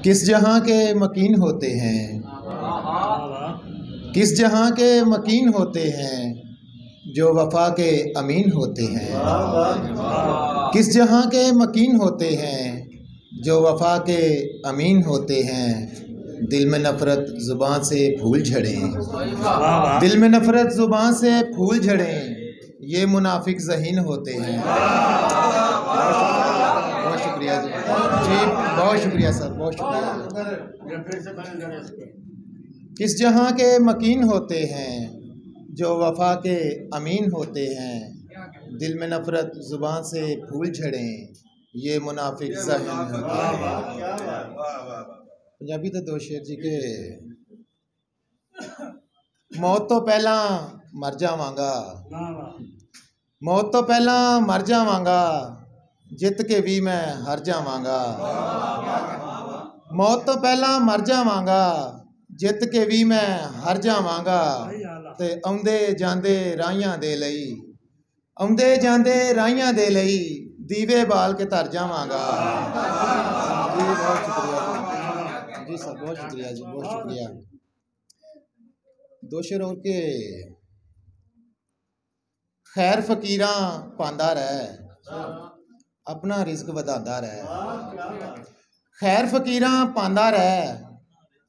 किस जहाँ के मकीन होते हैं, किस जहाँ के मकीन होते हैं जो वफा के अमीन होते हैं। किस जहाँ के मकीन होते हैं जो वफा के अमीन होते हैं। दिल में नफ़रत ज़ुबान से फूल झड़ें, दिल में नफ़रत ज़ुबान से फूल झड़ें, ये मुनाफिक ज़हीन होते हैं। बहुत शुक्रिया जी, बहुत शुक्रिया सर, बहुत शुक्रिया। किस जहाँ के मकीन होते हैं जो वफा के अमीन होते हैं। दिल में नफ़रत ज़ुबान से फूल झड़ें, ये मुनाफिक ज़हीन होते हैं। पंजाबी तो दो शेर जी के। मौत तो पहला मर जावांगा, मौत तो पहला मर जावांगा, जित के भी मैं हार जावांगा। मौत तो पहला मर जावांगा, जित के भी मैं हार जावांगा। ते आउंदे जांदे राहियां दे लई, आउंदे जांदे राहियां दे लई, दीवे बाल के तर जावांगा। जी बहुत शुक्रिया जी सर, बहुत शुक्रिया जी, बहुत शुक्रिया। दो शेर और के। खैर फकीरां पांदा रह, अपना रिज़्क वधांदा रह। खैर फकीरां पांदा रह,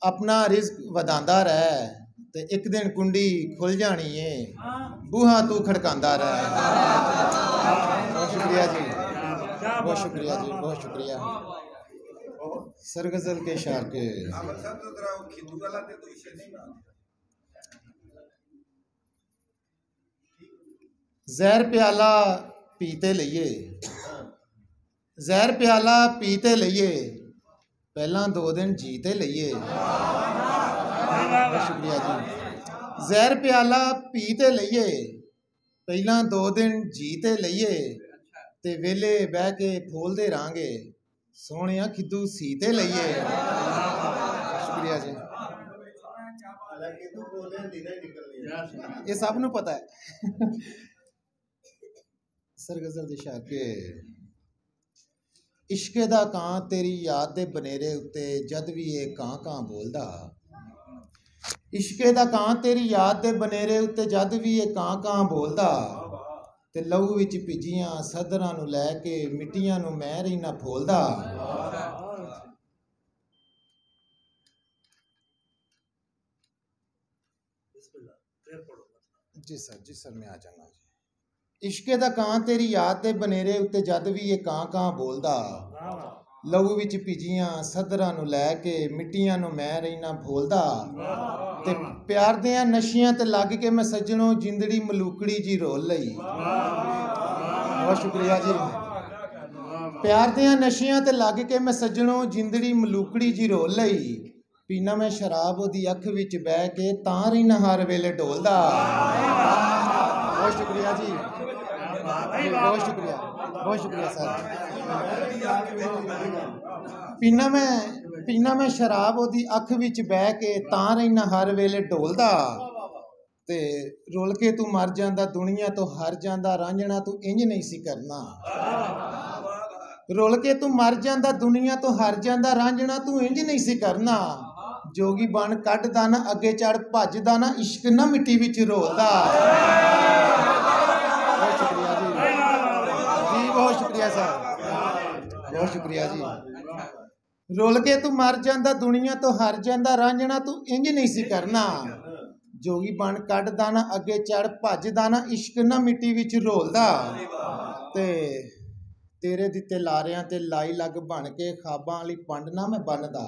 अपना रिज़्क वधांदा रह, ते एक दिन कुंडी खुल जानी है, बूहा तू खड़कांदा रह। बहुत शुक्रिया जी, बहुत शुक्रिया जी, बहुत शुक्रिया। सरगज़ल के शार के। जहर प्याला पीते लईए, जहर प्याला पीते लईए, पहला 2 दिन जीते लईए। बहुत शुक्रिया जी। जहर प्याला पीते लईए, पहला 2 दिन जीते लईए, ते वेले बह के फोलदे रांगे, सोहणिया खिद्दू सीते लईए। शुक्रिया जी, ये सब नूं पता है। सरगज़ल दी शाख के। इश्के दा कां तेरी याद दे बनेरे उत्ते जद भी ये कां कां बोलदा। इश्के दा कां तेरी याद दे बनेरे उत्ते जद भी ये कां कां बोलदा, ते लहू विच भिजियां सदरां नूं लै के मिट्टियां नूं मैं रहीना फोलदा। जी सर मैं आ जाऊंगा जी। इश्के दा कां तेरी याद दे बनेरे उत्ते जद भी ये कां कां बोलदा, लहू विच भिजियां सदरां नूं लै के मिट्टियां नूं मैं रहीना फोलदा। ते प्यार दियां नशियां ते लग के मैं सज्जणों जिंदड़ी मलूकड़ी जी रोल लई। बहुत शुक्रिया जी। प्यार दियां नशियां ते लग के मैं सज्जणों जिंदड़ी मलूकड़ी जी रोल लई, पीना मैं शराब ओदी अख विच बह के तां रहीना हर वेले ढोलदा। बहुत शुक्रिया जी, बहुत शुक्रिया, बहुत शुक्रिया सर। पीना मैं शराब ओदी अख विच बह के तां रहीना हर वेले ढोलदा, ते रुल के तू मर जांदा दुनिया तो हर जांदा, रांझना तू इंज नहीं सी करना। रुल के तू मर जांदा दुनिया तो हर जांदा, रांझना तू इंज नहीं सी करना। जोगी बन कढ़दा ना अगे चढ़ भजदा ना, इश्क ना मिट्टी विच रोलदा। बहुत शुक्रिया जी, जी बहुत शुक्रिया सर, बहुत शुक्रिया जी। रुल के तू मर जांदा दुनिया तो हर जांदा, रांझना तू इंज नहीं सी करना। जोगी बन कढ़दा ना अगे चढ़ भजदा ना, इश्क ना मिट्टी विच रोलदा। ते तेरे दिते लारियां ते लाई लग बन के, खाबां वाली पंड ना मैं बनदा।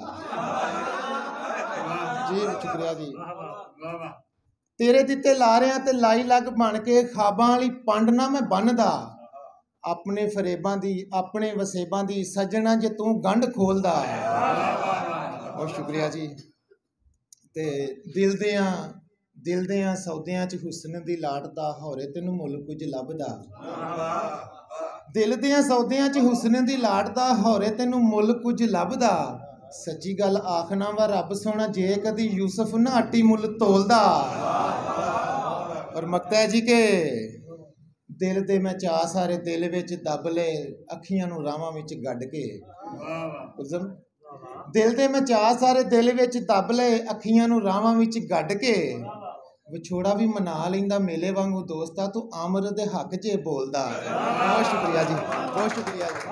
जी शुक्रिया जी। तेरे दिते लारियां ते लाई लग बन के, खाबां वाली पंड ना मैं बनदा। अपने फरेबां दी अपने वसेबां दी, सज्जना जे तू गंढ खोलदा। बहुत शुक्रिया जी। ते दिल दियां सौदियां च हुस्न दी लाटदा, होरे तेनू मुल कुछ लभदा। दिल दियां सौदियां च हुस्न दी लाटदा, होरे तेनू मुल कुछ लभदा। सच्ची गल आखना वा रब सोना, जे कदी यूसुफ ना अट्टी मुल तोलदा। और मकता है जी के दिल दे मैं चा सारे दिल विच दब ले, अखियां नू रावां विच गड्ड के। ਦਿਲ ਦੇ ਮਚਾ ਸਾਰੇ ਦਿਲ ਵਿੱਚ ਦੱਬ ਲਏ, ਅੱਖੀਆਂ ਨੂੰ ਰਾਵਾਂ ਵਿੱਚ ਗੱਡ ਕੇ ਵਿਛੋੜਾ ਵੀ ਮਨਾ ਲੈਂਦਾ ਮੇਲੇ ਵਾਂਗੂ ਦੋਸਤਾ, ਤੂੰ ਅਮਰ ਦੇ ਹੱਕ 'ਚ ਬੋਲਦਾ। ਬਹੁਤ ਸ਼ੁਕਰੀਆ ਜੀ, ਬਹੁਤ ਸ਼ੁਕਰੀਆ ਜੀ।